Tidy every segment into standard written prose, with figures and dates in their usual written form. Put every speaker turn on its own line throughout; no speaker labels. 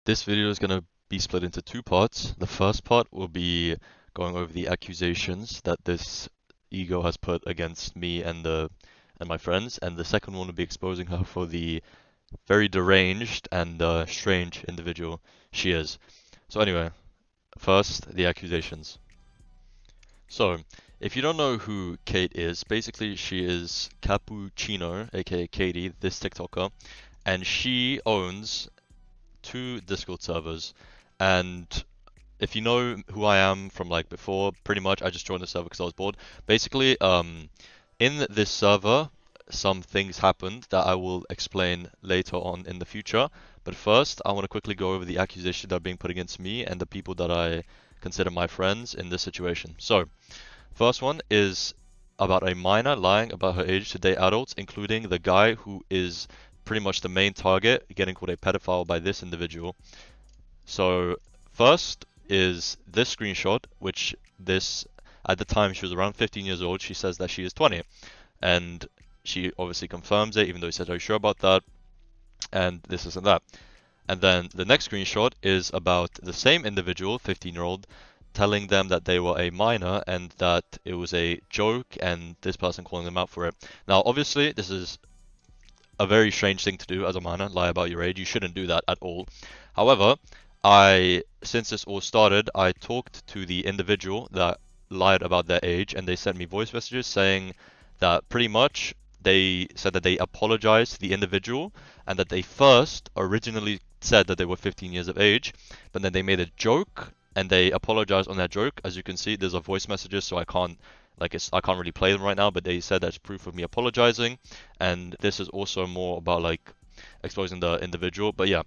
This video is going to be split into two parts. The first part will be going over the accusations that this ego has put against me and my friends, and the second one will be exposing her for the very deranged and strange individual she is. So anyway, first the accusations. So, if you don't know who Kate is, basically she is Cappuccino, aka Katie, this TikToker, and she owns two Discord servers. And if you know who I am from like before, pretty much I just joined the server because I was bored. Basically, in this server, some things happened that I will explain later on in the future. But first, I want to quickly go over the accusations that are being put against me and the people that I consider my friends in this situation. So, first one is about a minor lying about her age to date adults, including the guy who is pretty much the main target, getting called a pedophile by this individual. So first is this screenshot, which this at the time she was around 15 years old. She says that she is 20, and she obviously confirms it, even though he said, "Are you sure about that?" And this isn't that. And then the next screenshot is about the same individual, 15-year-old, telling them that they were a minor and that it was a joke, and this person calling them out for it. Now, obviously, this is a very strange thing to do as a minor, lie about your age. You shouldn't do that at all. However, since this all started, I talked to the individual that lied about their age, and they sent me voice messages saying that pretty much they said that they apologized to the individual and that they first originally said that they were 15 years of age, but then they made a joke and they apologized on that joke. As you can see, there's a voice messages, so I can't really play them right now, but they said that's proof of me apologizing, and this is also more about like exposing the individual. But yeah,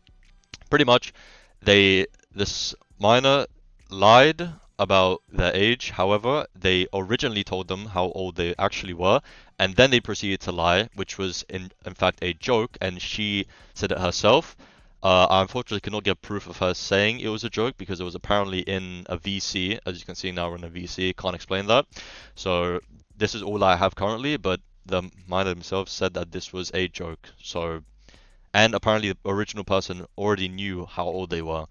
pretty much this minor lied about their age. However, they originally told them how old they actually were, and then they proceeded to lie, which was in fact a joke, and she said it herself. I unfortunately cannot get proof of her saying it was a joke because it was apparently in a VC. As you can see now, we're in a VC. Can't explain that. So this is all I have currently, but the minor themselves said that this was a joke. So, and apparently the original person already knew how old they were.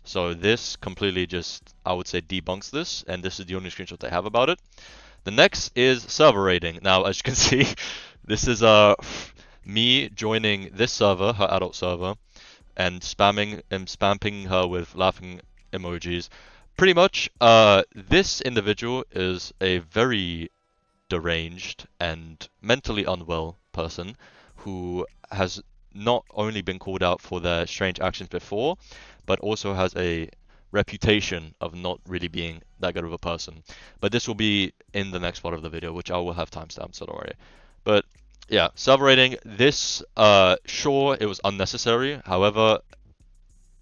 So this completely just, I would say, debunks this, and this is the only screenshot they have about it. The next is server raiding. Now, as you can see, this is me joining this server, her adult server, and spamming her with laughing emojis. Pretty much, this individual is a very deranged and mentally unwell person who has not only been called out for their strange actions before, but also has a reputation of not really being that good of a person. But this will be in the next part of the video, which I will have timestamps, so don't worry. But yeah, server rating. This, sure, it was unnecessary. However,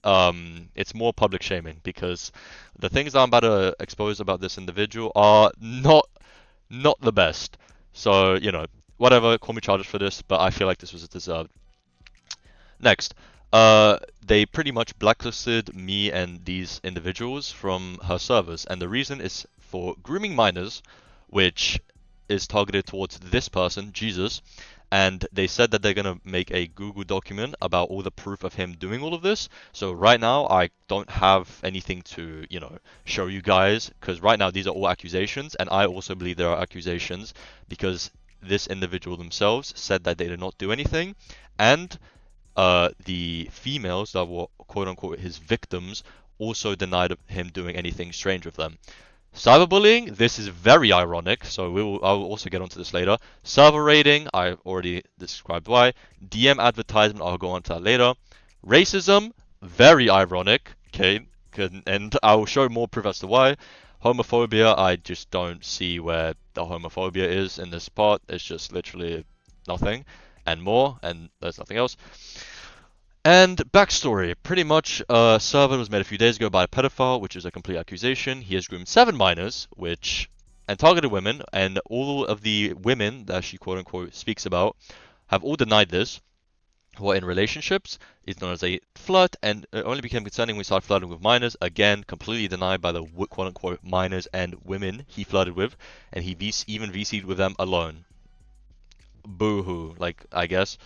it's more public shaming because the things I'm about to expose about this individual are not the best. So, you know, whatever, call me childish for this, but I feel like this was deserved. Next, they pretty much blacklisted me and these individuals from her servers, and the reason is for grooming minors, which is targeted towards this person, Jesus, and they said that they're going to make a Google document about all the proof of him doing all of this. So right now, I don't have anything to, show you guys, because right now these are all accusations, and I also believe there are accusations because this individual themselves said that they did not do anything, and the females that were quote-unquote his victims also denied him doing anything strange with them. Cyberbullying, this is very ironic, so I will also get onto this later. Server raiding, I already described why. DM advertisement, I'll go on to that later. Racism, very ironic, okay, and I will show more proof as to why. Homophobia, I just don't see where the homophobia is in this part. It's just literally nothing, and more, and there's nothing else. And backstory, pretty much, server was made a few days ago by a pedophile, which is a complete accusation. He has groomed 7 minors, and targeted women, and all of the women that she quote-unquote speaks about have all denied this, who are in relationships. It's known as a flirt, and it only became concerning when we started flirting with minors. Again, completely denied by the quote-unquote minors and women he flirted with, and he even VC'd with them alone. Boo-hoo, like, I guess.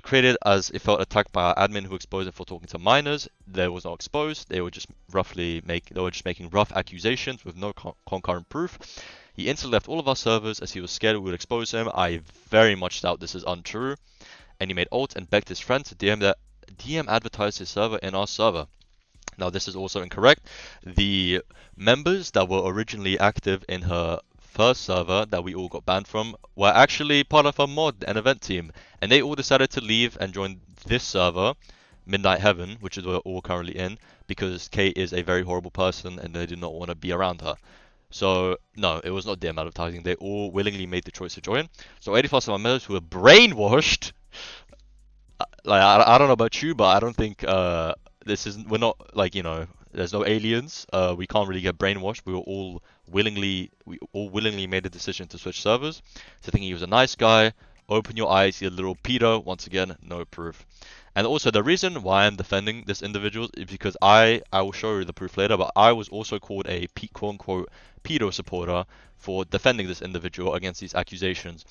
Created as it felt attacked by our admin who exposed it for talking to minors. They was not exposed. They were just making rough accusations with no concurrent proof. He instantly left all of our servers as he was scared we would expose him. I very much doubt this is untrue. And he made alt and begged his friend to DM advertise his server in our server. Now this is also incorrect. The members that were originally active in her first server that we all got banned from were actually part of her mod and event team, and they all decided to leave and join this server, Midnight Heaven, which is what we're all currently in, because Kate is a very horrible person and they did not want to be around her. So no, it was not DM advertising. They all willingly made the choice to join. So 80% of our members who were brainwashed. Like I don't know about you, but I don't think this isn't. We're not like there's no aliens. We can't really get brainwashed. We all willingly made the decision to switch servers. So thinking he was a nice guy. Open your eyes, you little pedo. Once again, no proof. And also the reason why I'm defending this individual is because I will show you the proof later. But I was also called a quote unquote pedo supporter for defending this individual against these accusations.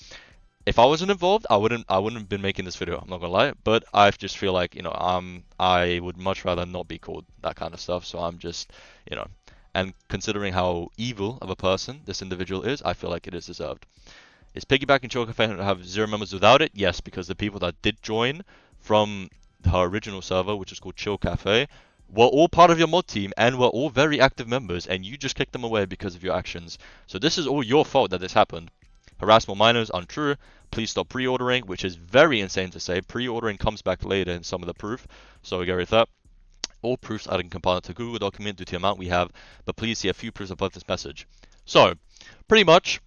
If I wasn't involved, I wouldn't have been making this video. I'm not gonna lie, but I just feel like I would much rather not be called that kind of stuff. So I'm just and considering how evil of a person this individual is, I feel like it is deserved. Is Piggyback and Chill Cafe have 0 members without it? Yes, because the people that did join from her original server, which is called Chill Cafe, were all part of your mod team and were all very active members, and you just kicked them away because of your actions. So this is all your fault that this happened. Harass more minors, untrue. Please stop pre-ordering, which is very insane to say. Pre-ordering comes back later in some of the proof, so we go with that. All proofs I can compile to Google document due to the amount we have, but please see a few proofs above this message. So, pretty much,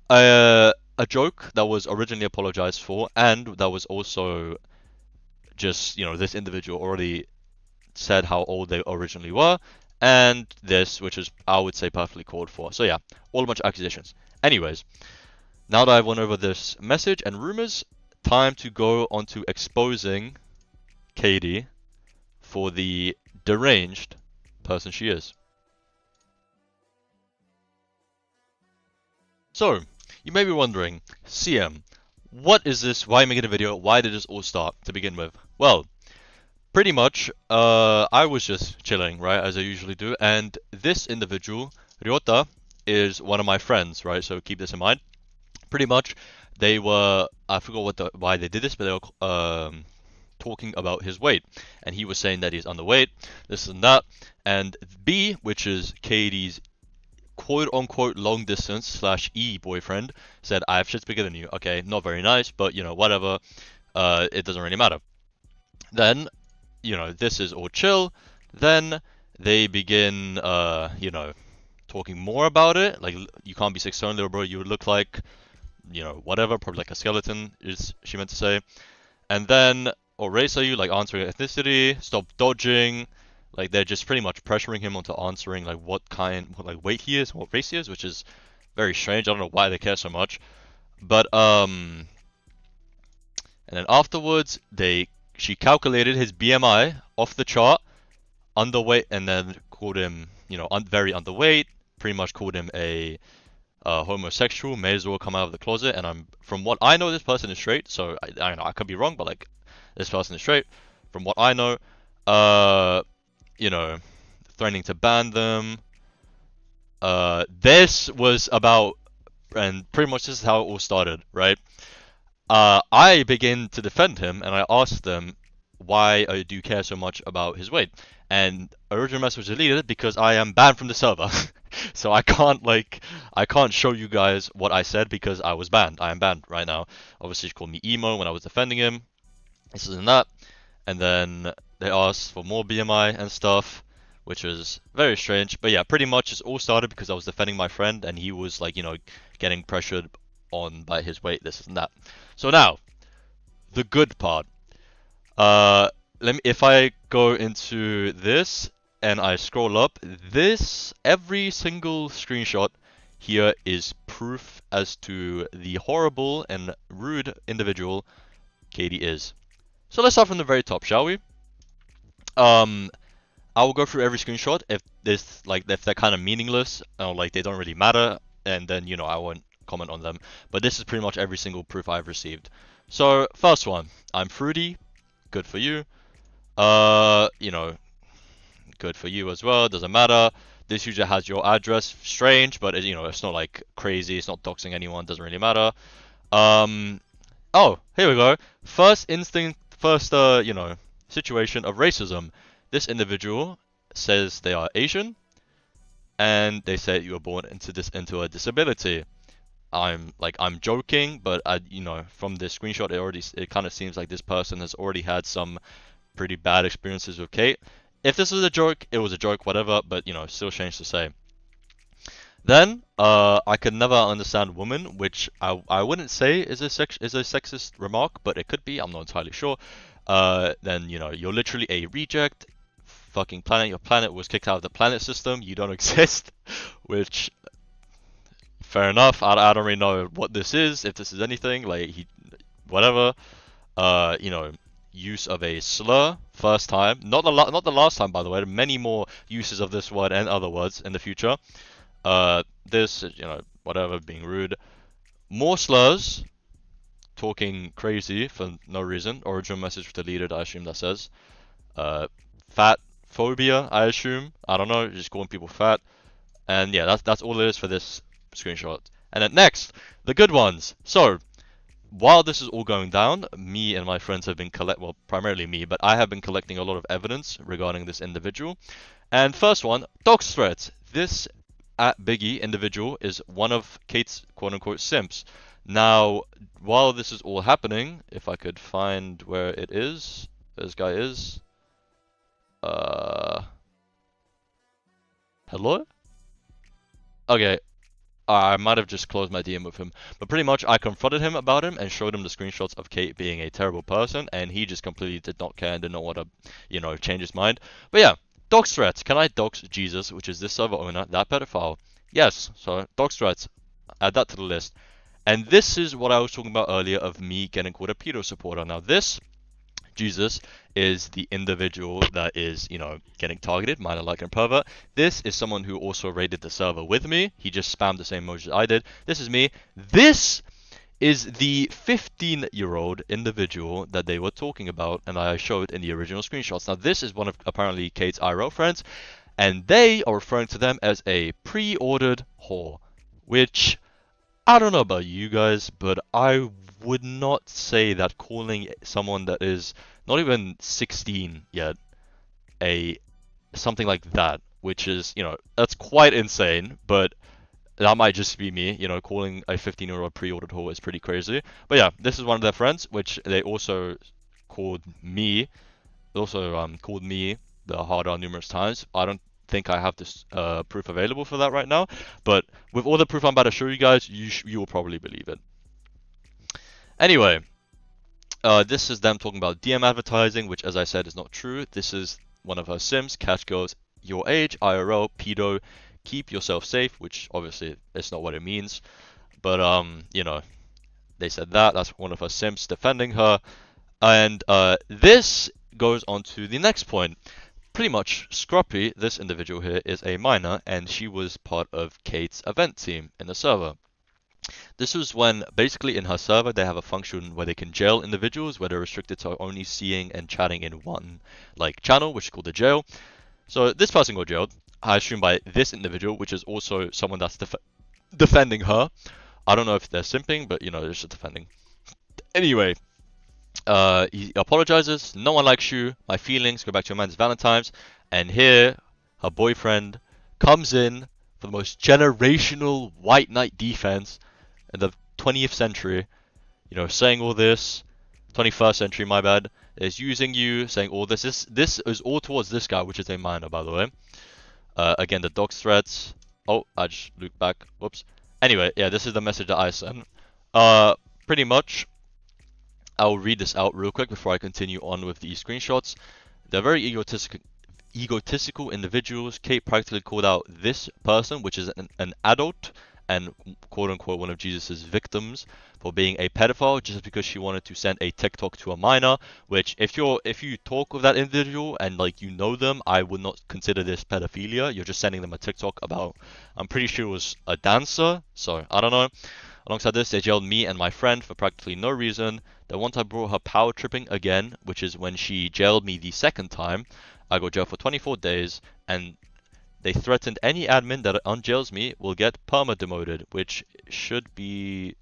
a joke that was originally apologized for, and that was also just, this individual already said how old they originally were, and this, which is, I would say, perfectly called for. So yeah, all a bunch of accusations. Anyways, now that I've went over this message and rumors, time to go on to exposing Katie for the deranged person she is. So, you may be wondering, CM, what is this? Why are you making a video? Why did this all start to begin with? Well, pretty much, I was just chilling, right, as I usually do, and this individual, Ryota, is one of my friends, right, so keep this in mind. Pretty much, they were, I forgot why they did this, but they were talking about his weight, and he was saying that he's underweight, this and that, and B, which is Katie's quote-unquote long-distance / boyfriend, said, I have shits bigger than you. Okay, not very nice, but, whatever, it doesn't really matter. Then, this is all chill, then they begin, talking more about it, like, you can't be 6'7", little bro, you would look like, whatever, probably like a skeleton, is she meant to say. And then, or race are you, like answering ethnicity, stop dodging, like they're just pretty much pressuring him onto answering like what weight he is, what race he is, which is very strange. I don't know why they care so much. But and then afterwards she calculated his BMI off the chart, underweight, and then called him, very underweight, pretty much called him a homosexual, may as well come out of the closet. And from what I know, this person is straight, so I don't know, I could be wrong, but like, this person is straight, from what I know. Threatening to ban them. This was about, and pretty much this is how it all started, right? I begin to defend him, and I asked them, why do you care so much about his weight? And original message was deleted because I am banned from the server. So I can't show you guys what I said because I was banned. I am banned right now. Obviously, she called me emo when I was defending him. This and that. And then they asked for more BMI and stuff, which was very strange. But yeah, pretty much it all started because I was defending my friend and he was like, getting pressured on by his weight, this and that. So now, the good part. If I go into this and I scroll up, every single screenshot here is proof as to the horrible and rude individual Katie is. So let's start from the very top, shall we? I will go through every screenshot if they're kind of meaningless or like they don't really matter, and then I won't comment on them. But this is pretty much every single proof I've received. So first one, I'm fruity, good for you. You know, good for you as well. Doesn't matter. This user has your address. Strange, but you know, it's not like crazy. It's not doxing anyone. Doesn't really matter. Oh, here we go. First instinct, first you know, situation of racism. This individual says they are Asian, and they say you were born into a disability. I'm joking, but you know, from this screenshot, it kind of seems like this person has already had some pretty bad experiences with Kate. If this was a joke, it was a joke, whatever. But you know, still strange to say. Then, I could never understand women, which I wouldn't say is a sexist remark, but it could be. I'm not entirely sure. Then you know, you're literally a reject. Fucking planet. Your planet was kicked out of the planet system. You don't exist. Which, fair enough. I don't really know what this is. If this is anything, like whatever. You know, use of a slur first time. Not the last time, by the way. Many more uses of this word and other words in the future. This, you know, whatever, being rude. More slurs, talking crazy for no reason. Original message deleted, I assume that says. Fat phobia, I assume. I don't know, just calling people fat. And yeah, that's all it is for this screenshot. And then next, the good ones. So, while this is all going down, me and my friends have been well, primarily me, but I have been collecting a lot of evidence regarding this individual. And first one, dox threats. This @Biggie individual is one of Kate's quote-unquote simps. Now, while this is all happening, if I could find where it is, this guy is. Hello? Okay, I might have just closed my DM with him, but pretty much I confronted him about him and showed him the screenshots of Kate being a terrible person, and he just completely did not care and did not want to, you know, change his mind. But yeah, dox threats. Can I dox Jesus, which is this server owner, that pedophile? Yes, so dox threats. Add that to the list. And this is what I was talking about earlier of me getting called a pedo supporter. Now this, Jesus, is the individual that is, you know, getting targeted, minor like and pervert. This is someone who also raided the server with me. He just spammed the same emojis I did. This is me. This is the 15-year-old individual that they were talking about and I showed in the original screenshots. Now this is one of apparently Kate's IRL friends, and they are referring to them as a pre-ordered whore, which I don't know about you guys, but I would not say that calling someone that is not even 16 yet something like that, which is, you know, that's quite insane, but that might just be me, you know, calling a 15-year-old pre-ordered whore is pretty crazy. But yeah, this is one of their friends, which they also called me, called me the hard R numerous times. I don't think I have this proof available for that right now, but with all the proof I'm about to show you guys, you will probably believe it. Anyway, this is them talking about DM advertising, which, as I said, is not true. This is one of her sims. Catch girls your age, IRL, pedo, keep yourself safe, which obviously it's not what it means. But, you know, they said that. That's one of her sims defending her. And this goes on to the next point. Pretty much, Scruppy, this individual here, is a minor, and she was part of Kate's event team in the server. This was when, basically in her server, they have a function where they can jail individuals, where they're restricted to only seeing and chatting in one, like, channel, which is called the jail. So this person got jailed, I assume by this individual, which is also someone that's defending her. I don't know if they're simping, but, you know, they're just defending. Anyway, he apologizes, no one likes you, my feelings, go back to your man's Valentine's, and here, her boyfriend comes in for the most generational white knight defense in the 20th century, you know, saying all this, 21st century, my bad, is using you, saying all this. This is all towards this guy, which is a minor, by the way. Again, the dox threats. Oh, I just looped back. Whoops. Anyway, yeah, this is the message that I sent. Pretty much, I'll read this out real quick before I continue on with these screenshots. They're very egotistical individuals. Kate practically called out this person, which is an adult and quote-unquote one of Jesus's victims, for being a pedophile just because she wanted to send a TikTok to a minor, which if you talk with that individual and like you know them, I would not consider this pedophilia. You're just sending them a TikTok about, I'm pretty sure it was a dancer, so I don't know. Alongside this, they jailed me and my friend for practically no reason. Then once I brought her power tripping again, which is when she jailed me the second time, I got jailed for 24 days, and they threatened any admin that unjails me will get perma-demoted, which should be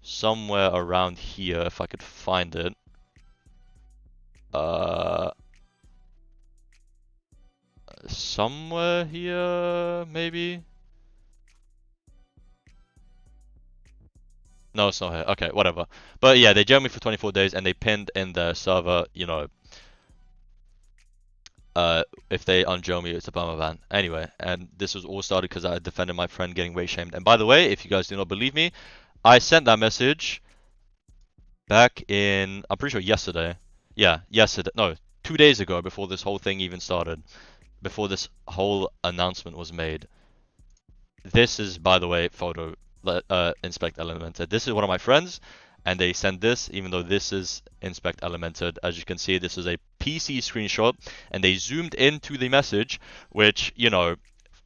somewhere around here if I could find it. Somewhere here, maybe? No, it's not here. Okay, whatever. But yeah, they jailed me for 24 days and they pinned in their server, you know, if they unjail me, it's a bummer ban. Anyway, and this was all started because I defended my friend getting race shamed. And by the way, if you guys do not believe me, I sent that message back in, I'm pretty sure yesterday. Yeah, yesterday. No, 2 days ago before this whole thing even started. Before this whole announcement was made. This is, by the way, photo inspect elemented. This is one of my friends, and they sent this, even though this is inspect elemented. As you can see, this is a PC screenshot, and they zoomed into the message, which, you know,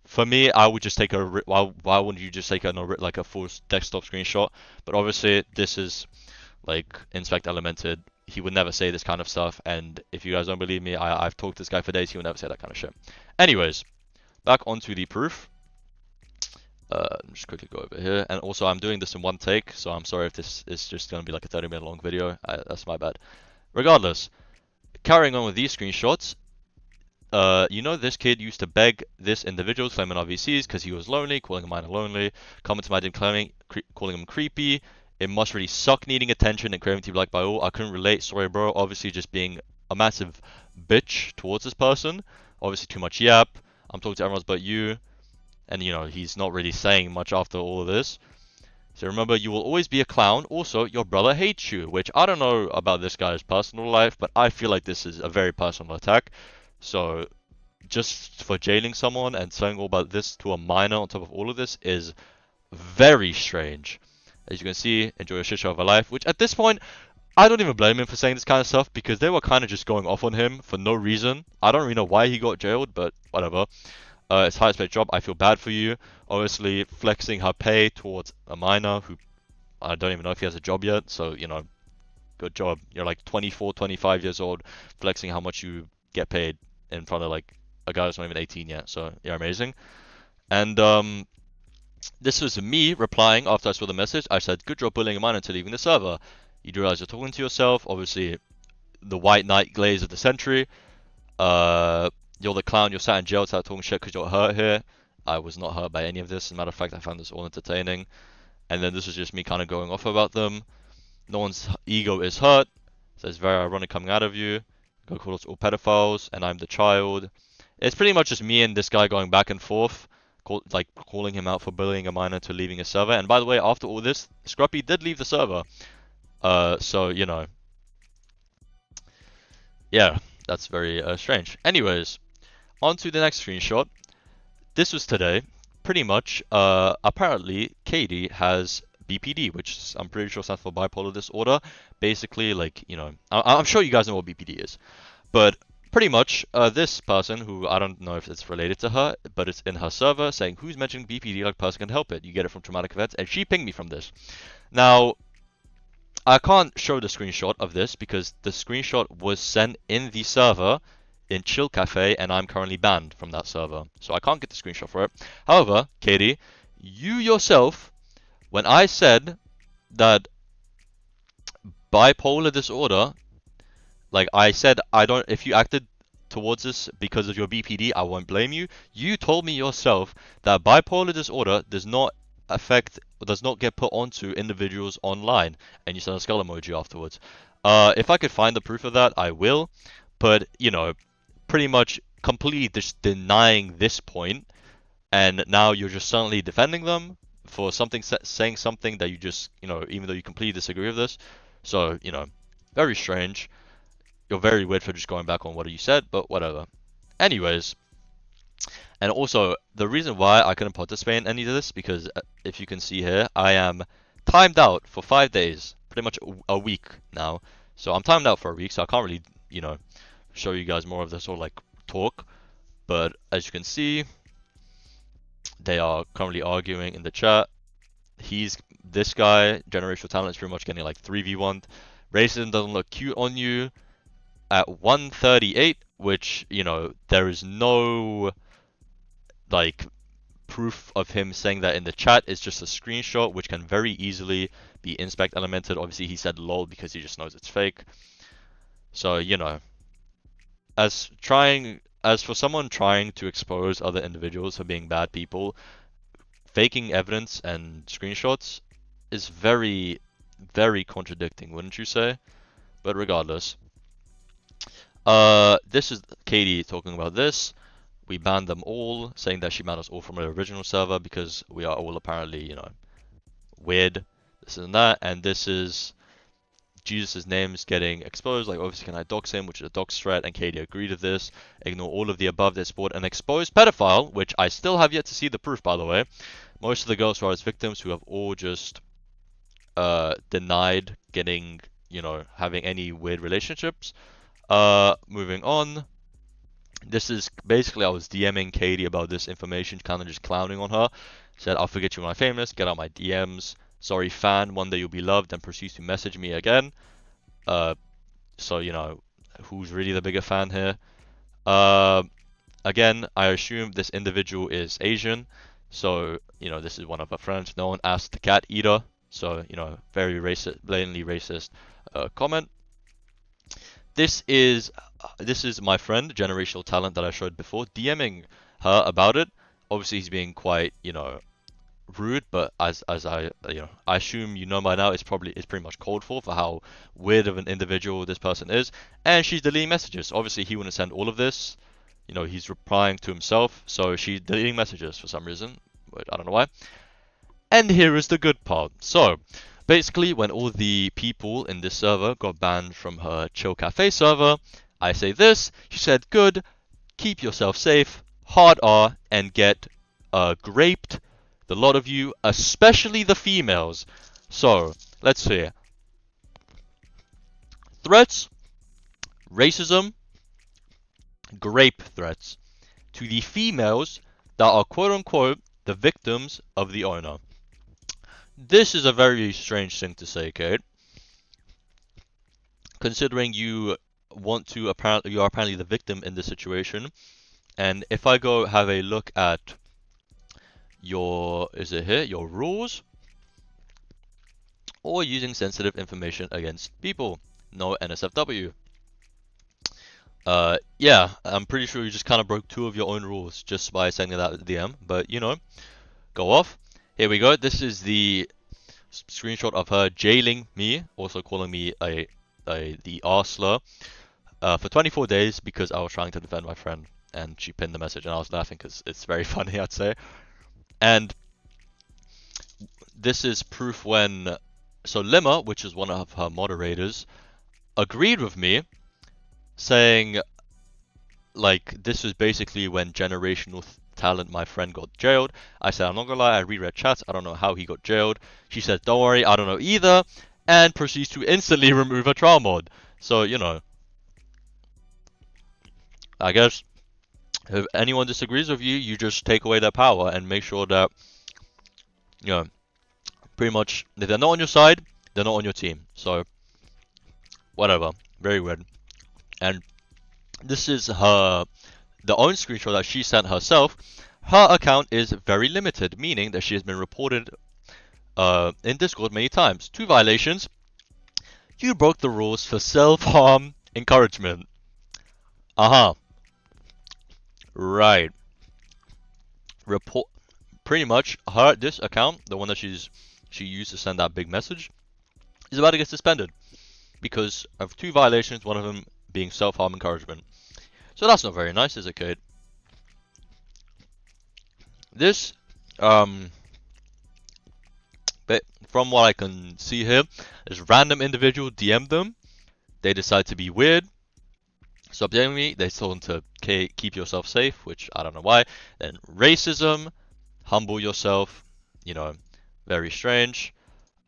for me, I would just take a why wouldn't you just take like a full desktop screenshot? But obviously, this is like inspect elemented. He would never say this kind of stuff, and if you guys don't believe me, I've talked to this guy for days. He would never say that kind of shit. Anyways, back onto the proof. Just quickly go over here, and also I'm doing this in one take, so I'm sorry if this is just going to be like a 30-minute long video. That's my bad. Regardless, carrying on with these screenshots, you know, this kid used to beg this individual, claiming RVCs because he was lonely, calling him minor lonely, comment to my DM calling him creepy. It must really suck needing attention and craving to be liked by all. I couldn't relate, sorry bro. Obviously just being a massive bitch towards this person. Obviously too much yap. I'm talking to everyone else but you. And you know, he's not really saying much after all of this. So remember, you will always be a clown. Also, your brother hates you, which I don't know about this guy's personal life, but I feel like this is a very personal attack. So just for jailing someone and saying all about this to a minor on top of all of this is very strange. As you can see, enjoy a shit show of a life, which at this point, I don't even blame him for saying this kind of stuff because they were kind of just going off on him for no reason. I don't really know why he got jailed, but whatever. It's highest paid job. I feel bad for you. Obviously, flexing her pay towards a minor who I don't even know if he has a job yet. So, you know, good job. You're like 24, 25 years old, flexing how much you get paid in front of like a guy who's not even 18 yet. So, yeah, amazing. And this was me replying after I saw the message. I said, good job bullying a minor until leaving the server. You do realize you're talking to yourself. Obviously, the white knight glaze of the century. You're the clown, you're sat in jail, start talking shit because you're hurt here. I was not hurt by any of this. As a matter of fact, I found this all entertaining. And then this was just me kind of going off about them. No one's ego is hurt. So it's very ironic coming out of you. Go call us all pedophiles, and I'm the child. It's pretty much just me and this guy going back and forth, calling him out for bullying a minor to leaving a server. And by the way, after all this, Scruppy did leave the server. So, you know. Yeah, that's very strange. Anyways. On to the next screenshot. This was today. Pretty much, apparently, Katie has BPD, which I'm pretty sure stands for bipolar disorder. Basically, like, you know, I'm sure you guys know what BPD is. But pretty much, this person, who I don't know if it's related to her, but it's in her server, saying, who's mentioning BPD like person can help it? You get it from traumatic events. And she pinged me from this. Now, I can't show the screenshot of this because the screenshot was sent in the server in Chill Cafe, and I'm currently banned from that server. So I can't get the screenshot for it. However, Katie, you yourself, when I said that bipolar disorder, like I said, if you acted towards this because of your BPD, I won't blame you. You told me yourself that bipolar disorder does not get put onto individuals online, and you sent a skull emoji afterwards. If I could find the proof of that, I will. But, you know, pretty much completely just denying this point, and now you're just suddenly defending them for saying something that you just, you know, even though you completely disagree with this. So, you know, very strange. You're very weird for just going back on what you said, but whatever. Anyways, and also the reason why I couldn't participate in any of this, because if you can see here, I am timed out for 5 days, pretty much a week now. So I'm timed out for a week, so I can't really, you know, show you guys more of this or like talk. But as you can see, they are currently arguing in the chat. He's this guy, generational talent, is pretty much getting like 3v1. Racism doesn't look cute on you at 138, which, you know, there is no like proof of him saying that in the chat. It's just a screenshot which can very easily be inspect elemented. Obviously he said lol because he just knows it's fake. So, you know, as for someone trying to expose other individuals for being bad people, faking evidence and screenshots is very, very contradicting, wouldn't you say? But regardless, this is Katie talking about this. We banned them all, saying that she banned us all from her original server because we are all apparently, you know, weird, this and that. And this is Jesus' name's getting exposed. Like, obviously, can I dox him, which is a dox threat, and Katie agreed with this. Ignore all of the above. They sport an exposed pedophile, which I still have yet to see the proof, by the way. Most of the girls who are his victims, who have all just denied getting, you know, having any weird relationships. Moving on. This is basically, I was DMing Katie about this information, kind of just clowning on her. Said, I'll forget you when I'm famous, get out my DMs. Sorry, fan, one day you'll be loved, and proceeds to message me again. So, you know, who's really the bigger fan here? Again, I assume this individual is Asian. So, you know, this is one of her friends. No one asked the cat eater. So, you know, very racist, blatantly racist comment. This is my friend, generational talent that I showed before, DMing her about it. Obviously, he's being quite, you know, rude, but as I, you know, I assume you know by now, it's pretty much called for how weird of an individual this person is. And she's deleting messages. Obviously, he wouldn't send all of this. You know, he's replying to himself, so she's deleting messages for some reason. But I don't know why. And here is the good part. So, basically, when all the people in this server got banned from her Chill Cafe server, I say this, she said, good, keep yourself safe, hard R, and get graped, the lot of you, especially the females. So, let's see. Threats, racism, grape threats to the females that are quote-unquote the victims of the owner. This is a very strange thing to say, Kate. Considering you are apparently the victim in this situation. And if I go have a look at your rules, or using sensitive information against people, no NSFW. Yeah, I'm pretty sure you just kind of broke 2 of your own rules just by sending that DM, but you know, go off. Here we go. This is the screenshot of her jailing me, also calling me the R-slur, for 24 days because I was trying to defend my friend, and she pinned the message, and I was laughing because it's very funny, I'd say. And this is proof when, so Limma, which is one of her moderators, agreed with me, saying, like, this was basically when generational talent, my friend, got jailed. I said, I'm not gonna lie, I reread chats, I don't know how he got jailed. She said, don't worry, I don't know either, and proceeds to instantly remove a trial mod. So, you know, I guess if anyone disagrees with you, you just take away their power and make sure that, you know, pretty much, if they're not on your side, they're not on your team. So, whatever. Very weird. And this is the own screenshot that she sent herself. Her account is very limited, meaning that she has been reported in Discord many times. 2 violations. You broke the rules for self-harm encouragement. Right. Report. Pretty much this account, the one that she used to send that big message, is about to get suspended because of 2 violations, one of them being self-harm encouragement. So that's not very nice, is it, Kate? This, but from what I can see here, this random individual DM'd them. They decide to be weird. Stop DMing me. They told them to keep yourself safe, which I don't know why. Then racism, humble yourself. You know, very strange.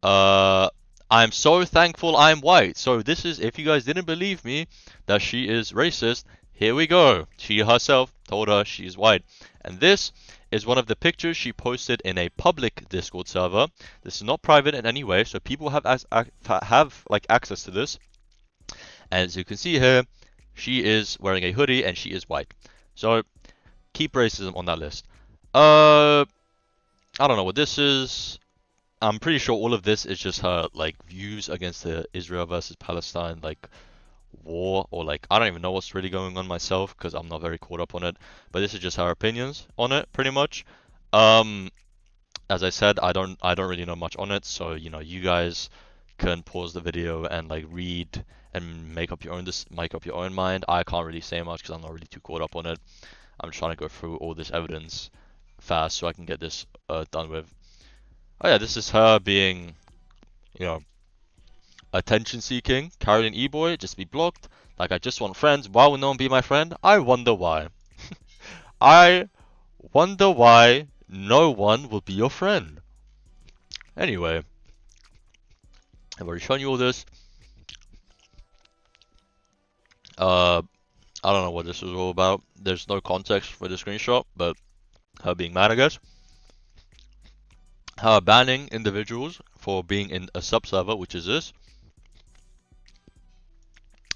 I'm so thankful I'm white. So this is, if you guys didn't believe me that she is racist, here we go. She herself told her she's white. And this is one of the pictures she posted in a public Discord server. This is not private in any way, so people have like access to this. And as you can see here, she is wearing a hoodie and she is white. So keep racism on that list. I don't know what this is. I'm pretty sure all of this is just her like views against the Israel versus Palestine like war, or like I don't even know what's really going on myself because I'm not very caught up on it. But this is just her opinions on it, pretty much. As I said, I don't really know much on it, so you know, you guys can pause the video and like read and make up your own mind. I can't really say much because I'm not really too caught up on it. I'm trying to go through all this evidence fast so I can get this done with. Oh yeah, this is her being, you know, attention seeking. Carolyn E-boy, just be blocked. Like, I just want friends. Why will no one be my friend? I wonder why. I wonder why no one will be your friend. Anyway, I've already shown you all this. I don't know what this is all about. There's no context for the screenshot, but her being mad, I guess. Her banning individuals for being in a sub-server, which is this.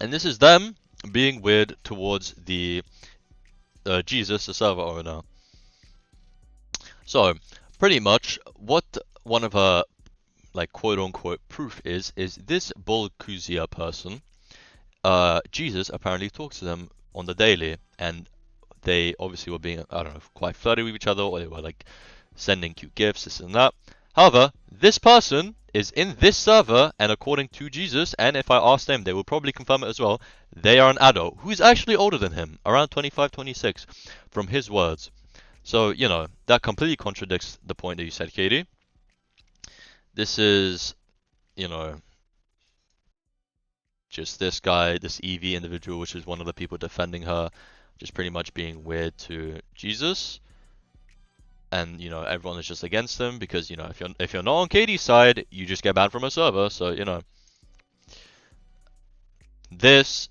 And this is them being weird towards the Jesus, the server owner. So, pretty much, what one of her, like, quote-unquote proof is this Bolkuzia person. Jesus apparently talks to them on the daily, and they obviously were being, I don't know, quite flirty with each other, or they were, like, sending cute gifts, this and that. However, this person is in this server, and according to Jesus, and if I ask them, they will probably confirm it as well, they are an adult who is actually older than him, around 25, 26, from his words. So, you know, that completely contradicts the point that you said, Katie. This is, you know, just this guy, this EV individual, which is one of the people defending her, just pretty much being weird to Jesus. And, you know, everyone is just against him because, you know, if you're not on Katie's side, you just get banned from a server. So, you know, this,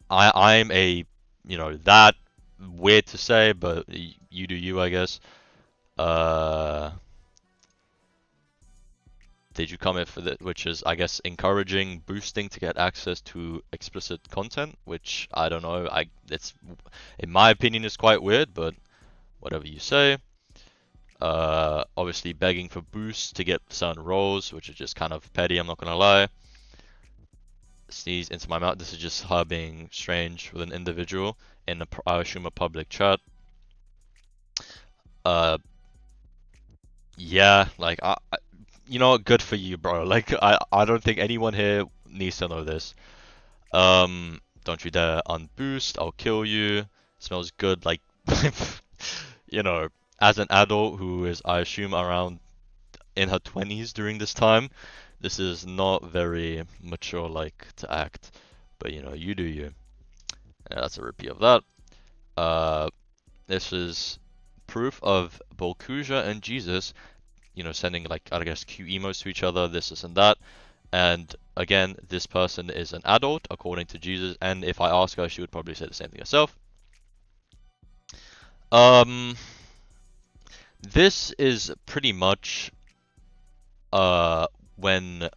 I'm a, you know, that weird to say, but you do you, I guess. Did you comment for that? Which is, I guess, encouraging boosting to get access to explicit content, which I don't know. It's, in my opinion, is quite weird, but whatever you say. Obviously begging for boosts to get certain roles, which is just kind of petty, I'm not gonna lie. Sneeze into my mouth. This is just her being strange with an individual in a, I assume, a public chat. Yeah, like you know, good for you, bro. Like I don't think anyone here needs to know this. Don't you dare unboost, I'll kill you. Smells good, like you know, as an adult who is, I assume, around in her 20s during this time, this is not very mature like to act. But you know, you do you. Yeah, that's a repeat of that. This is proof of Bolkuja and Jesus, you know, sending like, I guess, cute emos to each other, this and that. And again, this person is an adult according to Jesus, and if I ask her, she would probably say the same thing herself. This is pretty much when,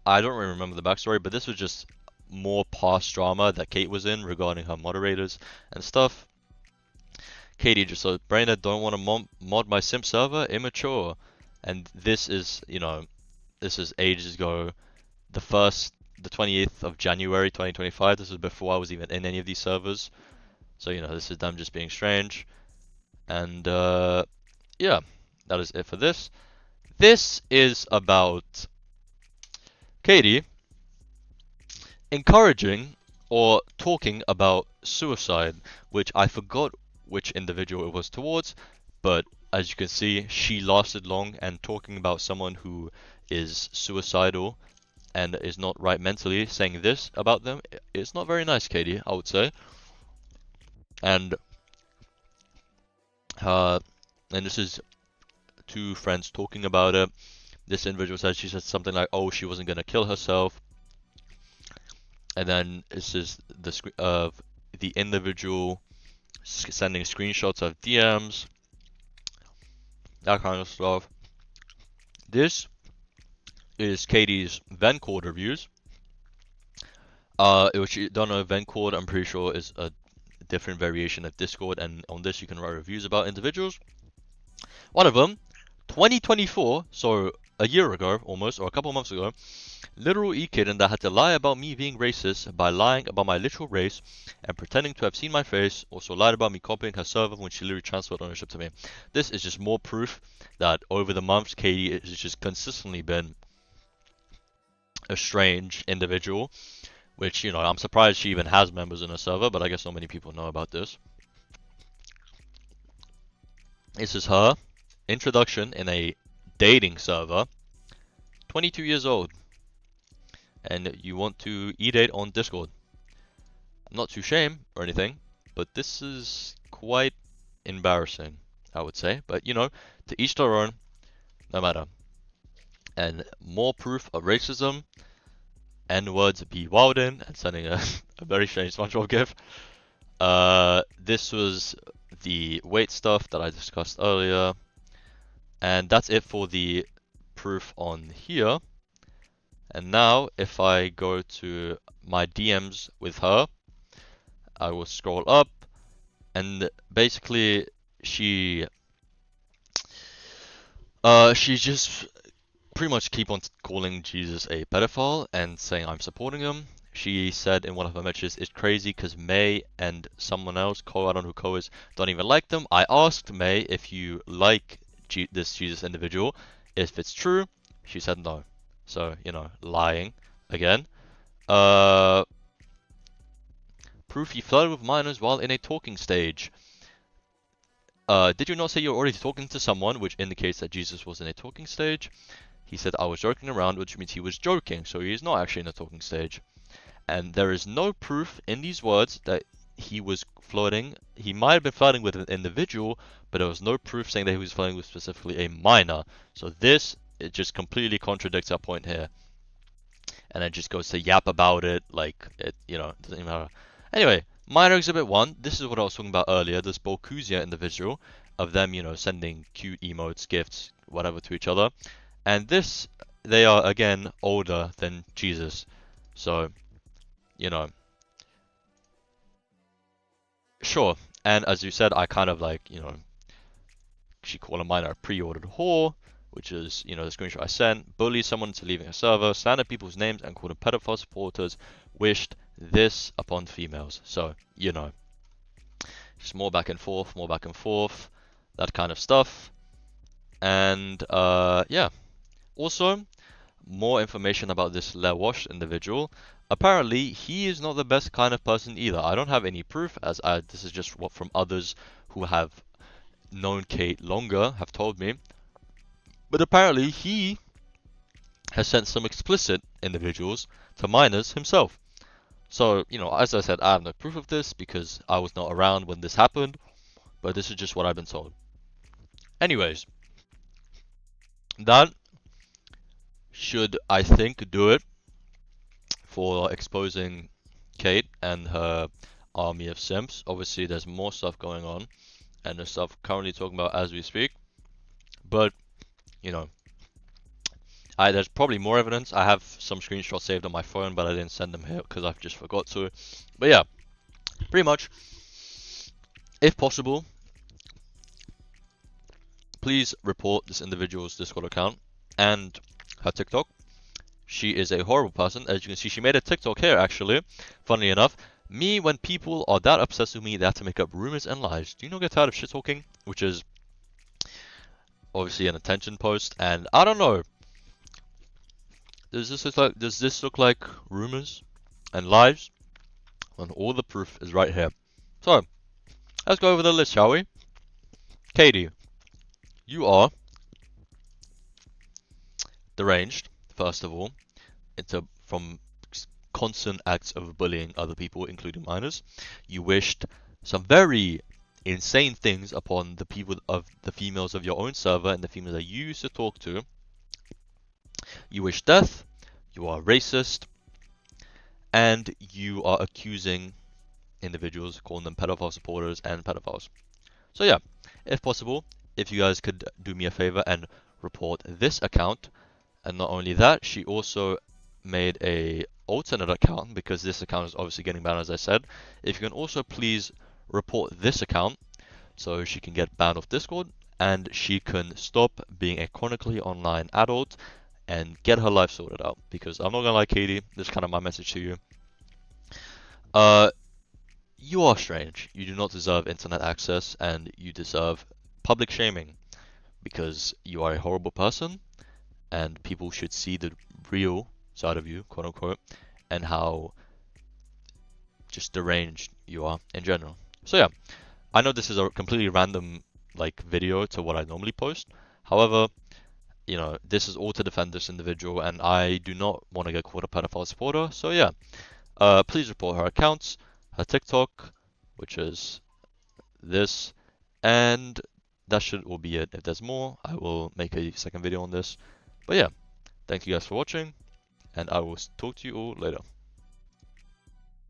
I don't really remember the backstory, but this was just more past drama that Kate was in regarding her moderators and stuff. Katie just said, Brainerd don't want to mod my simp server, immature. And this is, you know, this is ages ago. The 28th of January 2025. This was before I was even in any of these servers. So, you know, this is them just being strange. And, yeah, that is it for this. This is about Katie encouraging or talking about suicide, which I forgot which individual it was towards, but as you can see, she lasted long, and talking about someone who is suicidal and is not right mentally, saying this about them, it's not very nice, Katie, I would say. And this is two friends talking about it. This individual said, she said something like, oh, she wasn't gonna kill herself. And then this is the the individual sending screenshots of DMs, that kind of stuff. This is Katie's Vencord reviews. Which you don't know, Vencord, I'm pretty sure, is a different variation of Discord, and on this you can write reviews about individuals. One of them, 2024, so a year ago almost, or a couple months ago, literal e-kitten that had to lie about me being racist by lying about my literal race and pretending to have seen my face, also lied about me copying her server when she literally transferred ownership to me. This is just more proof that over the months, Katie has just consistently been a strange individual, which, you know, I'm surprised she even has members in her server, but I guess not many people know about this. This is her introduction in a dating server, 22 years old, and you want to e-date on Discord. I'm not too shame or anything, but this is quite embarrassing, I would say. But, you know, to each their own, no matter. And more proof of racism, N-words be wildin', and sending a very strange SpongeBob gif. This was the weight stuff that I discussed earlier. And that's it for the proof on here. And now, if I go to my DMs with her, I will scroll up, and basically she just pretty much keep on calling Jesus a pedophile and saying I'm supporting him. She said in one of her messages, it's crazy because May and someone else, I don't know who Co is, don't even like them. I asked May if you like this Jesus individual, if it's true. She said no. So, you know, lying again. Proof he flirted with minors while in a talking stage. Did you not say you're already talking to someone, which indicates that Jesus was in a talking stage? He said I was joking around, which means he was joking, so he is not actually in a talking stage. And there is no proof in these words that he was flirting. He might have been flirting with an individual, but there was no proof saying that he was flirting with specifically a minor. So this, it just completely contradicts our point here. And it just goes to yap about it, like, it, you know, it doesn't even matter. Anyway, minor exhibit 1, this is what I was talking about earlier, this Bolkuzia individual, of them, you know, sending cute emotes, gifts, whatever to each other. And this, they are, again, older than Jesus. So, you know, sure. And as you said, I kind of like, you know, she called a minor a pre-ordered whore, which is, you know, the screenshot I sent, bully someone into leaving a server, slander people's names, and called them pedophile supporters, wished this upon females. So, you know, just more back and forth, that kind of stuff. And, yeah. Also, more information about this Lewash individual. Apparently, he is not the best kind of person either. I don't have any proof, as this is just what from others who have known Kate longer have told me. But apparently, he has sent some explicit individuals to minors himself. So, you know, as I said, I have no proof of this because I was not around when this happened, but this is just what I've been told. Anyways, that should, I think, do it for exposing Kate and her army of simps. Obviously, there's more stuff going on, and there's stuff currently talking about as we speak. But, you know, there's probably more evidence. I have some screenshots saved on my phone, but I didn't send them here because I've just forgot to. But yeah, pretty much, if possible, please report this individual's Discord account and her TikTok. She is a horrible person. As you can see, she made a TikTok here, actually. Funnily enough, me, when people are that obsessed with me, they have to make up rumors and lies. Do you not get tired of shit talking? Which is obviously an attention post, and I don't know. Does this look like rumors and lies? When all the proof is right here. So, let's go over the list, shall we? Katie, you are deranged, first of all, from constant acts of bullying other people, including minors. You wished some very insane things upon the people of the females of your own server and the females that you used to talk to. You wish death, you are racist, and you are accusing individuals, calling them pedophile supporters and pedophiles. So yeah, if possible, if you guys could do me a favor and report this account. And not only that, she also made a alternate account, because this account is obviously getting banned, as I said. If you can also please report this account so she can get banned off Discord and she can stop being a chronically online adult and get her life sorted out. Because I'm not gonna lie, Katie, this is kind of my message to you. You are strange. You do not deserve internet access and you deserve public shaming because you are a horrible person and people should see the real side of you, quote unquote, and how just deranged you are in general. So yeah, I know this is a completely random like video to what I normally post. However, you know, this is all to defend this individual, and I do not want to get called a pedophile supporter. So yeah, please report her accounts, her TikTok, which is this, and that should all be it. If there's more, I will make a second video on this. But yeah, thank you guys for watching, and I will talk to you all later.